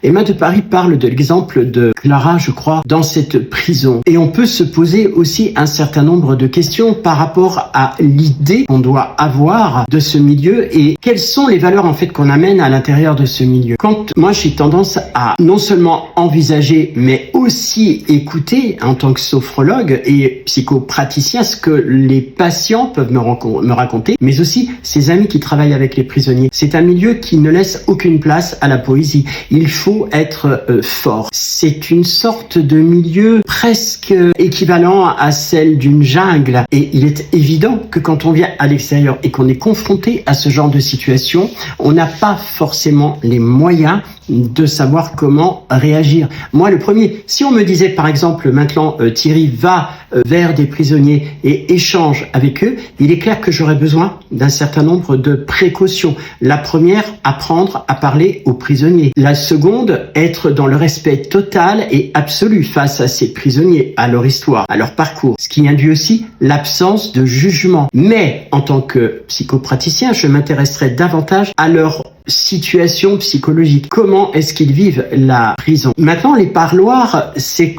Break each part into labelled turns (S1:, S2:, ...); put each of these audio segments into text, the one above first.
S1: Emma de Paris parle de l'exemple de Clara, je crois, dans cette prison. Et on peut se poser aussi un certain nombre de questions par rapport à l'idée qu'on doit avoir de ce milieu et quelles sont les valeurs en fait qu'on amène à l'intérieur de ce milieu. Quand moi j'ai tendance à non seulement envisager mais aussi écouter en tant que sophrologue et psychopraticien ce que les patients peuvent me raconter, mais aussi ses amis qui travaillent avec les prisonniers. C'est un milieu qui ne laisse aucune place à la poésie. Il faut être fort. C'est une sorte de milieu presque équivalent à celle d'une jungle. Et il est évident que quand on vient à l'extérieur et qu'on est confronté à ce genre de situation, on n'a pas forcément les moyens de savoir comment réagir. Moi, le premier, si on me disait par exemple maintenant Thierry va vers des prisonniers et échange avec eux, il est clair que j'aurais besoin d'un certain nombre de précautions. La première, apprendre à parler aux prisonniers. La seconde, être dans le respect total et absolu face à ces prisonniers, à leur histoire, à leur parcours. Ce qui induit aussi l'absence de jugement. Mais en tant que psychopraticien, je m'intéresserai davantage à leur situation psychologique. Comment est-ce qu'ils vivent la prison? Maintenant, les parloirs,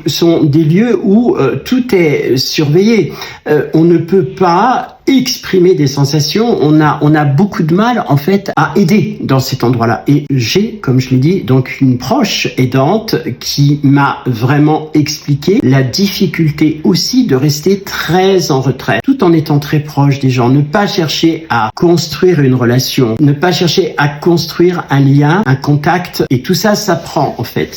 S1: sont des lieux où tout est surveillé. On ne peut pas exprimer des sensations. On a beaucoup de mal, en fait, à aider dans cet endroit-là. Et j'ai, comme je l'ai dit, donc une proche aidante qui m'a vraiment expliqué la difficulté aussi de rester très en retrait, tout en étant très proche des gens. Ne pas chercher à construire une relation, ne pas chercher à construire un lien, un contact. Et tout ça s'apprend, en fait.